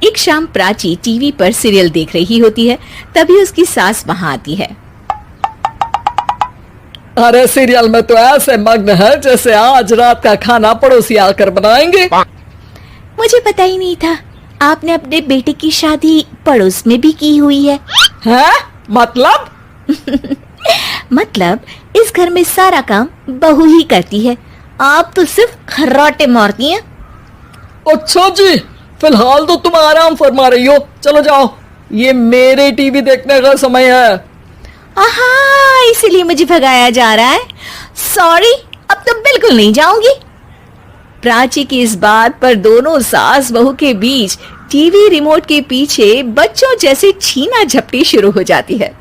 एक शाम प्राची टीवी पर सीरियल देख रही होती है। तभी उसकी सास वहाँ आती है। अरे सीरियल में तो ऐसे मग्न है जैसे आज रात का खाना पड़ोसी आकर बनाएंगे। मुझे पता ही नहीं था आपने अपने बेटे की शादी पड़ोस में भी की हुई है। हैं? मतलब? मतलब इस घर में सारा काम बहू ही करती है, आप तो सिर्फ खर्राटे मारती हैं। अच्छा जी, फिलहाल तो तुम आराम फरमा रही हो, चलो जाओ, ये मेरे टीवी देखने का समय है। आहा, इसीलिए मुझे भगाया जा रहा है। सॉरी, अब तो बिल्कुल नहीं जाऊंगी। प्राची की इस बात पर दोनों सास बहू के बीच टीवी रिमोट के पीछे बच्चों जैसे छीना झपटी शुरू हो जाती है,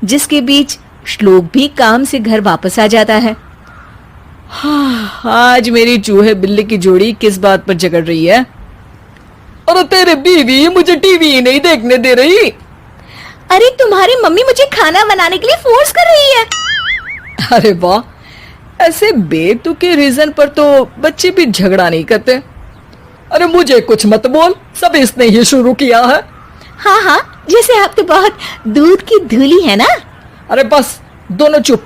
जिसके बीच श्लोक भी काम से घर वापस आ जाता है। आज मेरी चूहे बिल्ली की जोड़ी किस बात पर झगड़ रही है? अरे तेरे बीवी मुझे टीवी ही नहीं देखने दे रही। अरे तुम्हारी मम्मी मुझे खाना बनाने के लिए फोर्स कर रही है। अरे वाह, ऐसे बेतुके रीजन पर तो बच्चे भी झगड़ा नहीं करते। अरे मुझे कुछ मत बोल, सब इसने ही शुरू किया है। हाँ हाँ, जैसे आप तो बहुत दूध की धूली है ना। अरे बस दोनों चुप।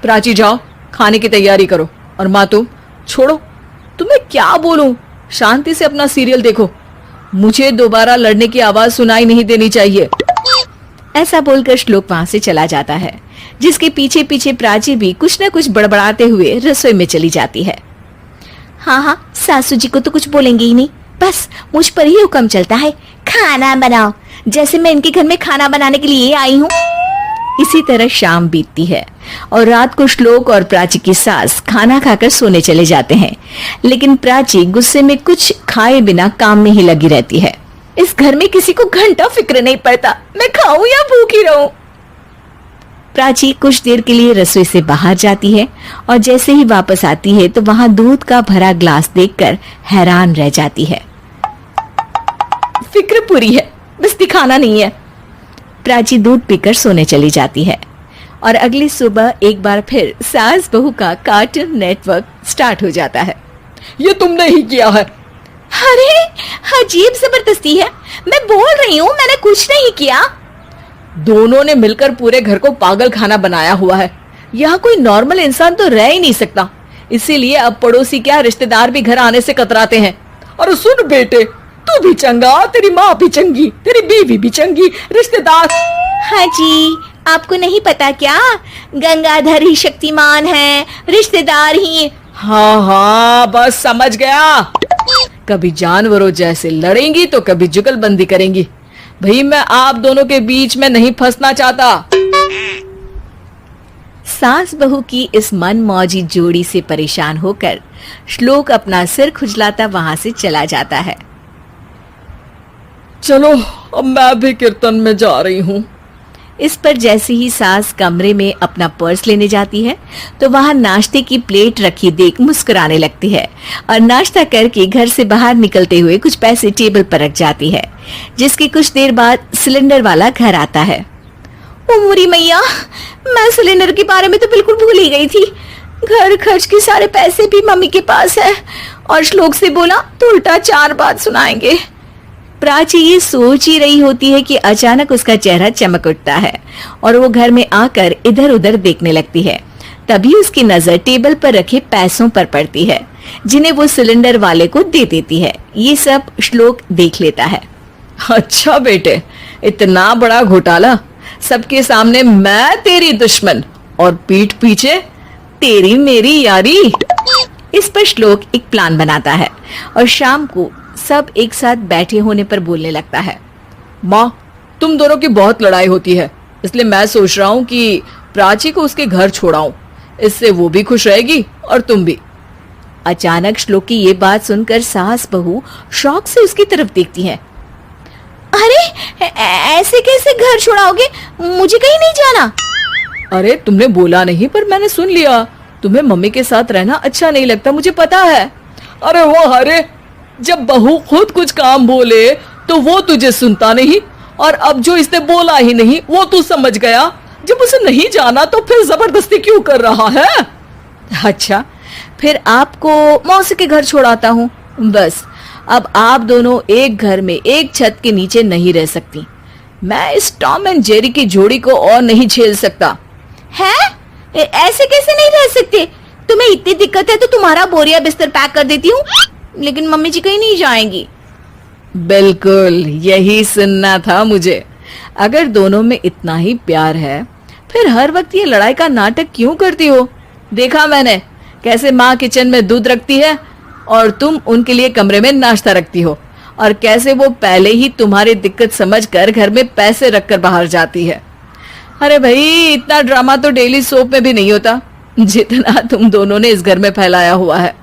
प्राची जाओ, खाने की तैयारी करो। और माँ तुम छोड़ो, तुम्हें क्या बोलूं, शांति से अपना सीरियल देखो, मुझे दोबारा लड़ने की आवाज सुनाई नहीं देनी चाहिए। ऐसा बोलकर श्लोक वहां से चला जाता है, जिसके पीछे पीछे प्राची भी कुछ न कुछ बड़बड़ाते हुए रसोई में चली जाती है। हाँ हाँ, सासू जी को तो कुछ बोलेंगे ही नहीं, बस मुझ पर ही हुक्म चलता है, खाना बनाओ, जैसे मैं इनके घर में खाना बनाने के लिए आई हूँ। इसी तरह शाम बीतती है और रात को श्लोक और प्राची की सास खाना खाकर सोने चले जाते हैं, लेकिन प्राची गुस्से में कुछ खाए बिना काम में ही लगी रहती है। इस घर में किसी को घंटा फिक्र नहीं पड़ता, मैं खाऊं या भूखी रहूं। प्राची कुछ देर के लिए रसोई से बाहर जाती है और जैसे ही वापस आती है तो वहां दूध का भरा ग्लास देखकर हैरान रह जाती है। फिक्र पूरी है, बस दिखाना नहीं है। प्राची दूध पीकर सोने चली जाती है और अगली सुबह एक बार फिर सास बहू का कार्टून नेटवर्क स्टार्ट हो जाता है। ये तुमने ही किया है। अरे अजीब जबरदस्ती है, मैं बोल रही हूँ मैंने कुछ नहीं किया। दोनों ने मिलकर पूरे घर को पागल खाना बनाया हुआ है। यहाँ कोई नॉर्मल इंसान तो रह ही नहीं सकता, इसीलिए अब पड़ोसी क्या रिश्तेदार भी घर आने से कतराते हैं। और सुन बेटे, तू भी चंगा, तेरी माँ भी चंगी, तेरी बीवी भी चंगी, रिश्तेदार। हाँ जी, आपको नहीं पता क्या, गंगाधर ही शक्तिमान है, रिश्तेदार ही। हाँ हाँ, बस समझ गया। कभी जानवरों जैसे लड़ेंगी तो कभी जुगलबंदी करेंगी। भाई मैं आप दोनों के बीच में नहीं फंसना चाहता। सास बहू की इस मनमौजी जोड़ी से परेशान होकर श्लोक अपना सिर खुजलाता वहां से चला जाता है। चलो अब मैं भी कीर्तन में जा रही हूँ। इस पर जैसे ही सास कमरे में अपना पर्स लेने जाती है तो वहां नाश्ते की प्लेट रखी देख मुस्कुराने लगती है और नाश्ता करके घर से बाहर निकलते हुए कुछ पैसे टेबल पर रख जाती है, जिसके कुछ देर बाद सिलेंडर वाला घर आता है। ओ मुरी मैया, मैं सिलेंडर के बारे में तो बिल्कुल भूल ही गई थी। घर खर्च के सारे पैसे भी मम्मी के पास है और श्लोक से बोला तो उल्टा 4 बात सुनाएंगे। प्राची ये सोच ही रही होती है कि अचानक उसका चेहरा चमक उठता है और वो घर में आकर इधर उधर देखने लगती है। तभी उसकी नजर टेबल पर रखे पैसों पर पड़ती है, जिन्हें वो सिलेंडर वाले को दे देती है। ये सब श्लोक देख लेता है। अच्छा बेटे, इतना बड़ा घोटाला, सबके सामने मैं तेरी दुश्मन और पीठ पीछे तेरी मेरी यारी। इस पर श्लोक एक प्लान बनाता है और शाम को सब एक साथ बैठे होने पर बोलने लगता है। माँ, तुम दोनों की बहुत लड़ाई होती है, इसलिए मैं सोच रहा हूँ कि प्राची को उसके घर छोड़ाऊं, इससे वो भी खुश रहेगी और तुम भी। अचानक श्लोक की ये बात सुनकर सास बहू शौक से उसकी तरफ देखती हैं। अरे ऐसे कैसे घर छोड़ाओगे, मुझे कहीं नहीं जाना। अरे तुमने बोला नहीं पर मैंने सुन लिया, तुम्हें मम्मी के साथ रहना अच्छा नहीं लगता, मुझे पता है। अरे वो अरे, जब बहू खुद कुछ काम बोले तो वो तुझे सुनता नहीं, और अब जो इसने बोला ही नहीं वो तू समझ गया। जब उसे नहीं जाना तो फिर जबरदस्ती क्यों कर रहा है? अच्छा, फिर आपको मौसी के घर छोड़ाता हूँ, बस अब आप दोनों एक घर में एक छत के नीचे नहीं रह सकती। मैं इस टॉम एंड जेरी की जोड़ी को और नहीं झेल सकता। है? ऐसे कैसे नहीं रह सकते? तुम्हें इतनी दिक्कत है तो तुम्हारा बोरिया बिस्तर पैक कर देती हूँ, लेकिन मम्मी जी कहीं नहीं जाएंगी। बिल्कुल यही सुनना था मुझे। अगर दोनों में इतना ही प्यार है फिर हर वक्त ये लड़ाई का नाटक क्यों करती हो? देखा मैंने कैसे माँ किचन में दूध रखती है और तुम उनके लिए कमरे में नाश्ता रखती हो, और कैसे वो पहले ही तुम्हारी दिक्कत समझकर घर में पैसे रखकर बाहर जाती है। अरे भाई, इतना ड्रामा तो डेली सोप में भी नहीं होता जितना तुम दोनों ने इस घर में फैलाया हुआ है।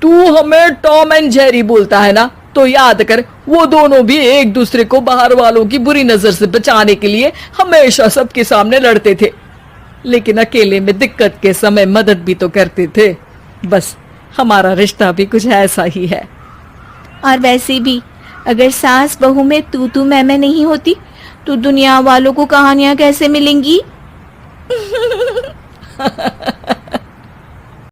तू हमें टॉम एंड जेरी बोलता है ना, तो याद कर वो दोनों भी एक दूसरे को बाहर वालों की बुरी नजर से बचाने के लिए हमेशा सबके सामने लड़ते थे, लेकिन अकेले में दिक्कत के समय मदद भी तो करते थे। बस हमारा रिश्ता भी कुछ ऐसा ही है। और वैसे भी अगर सास बहू में तू मैं नहीं होती तो दुनिया वालों को कहानियां कैसे मिलेंगी?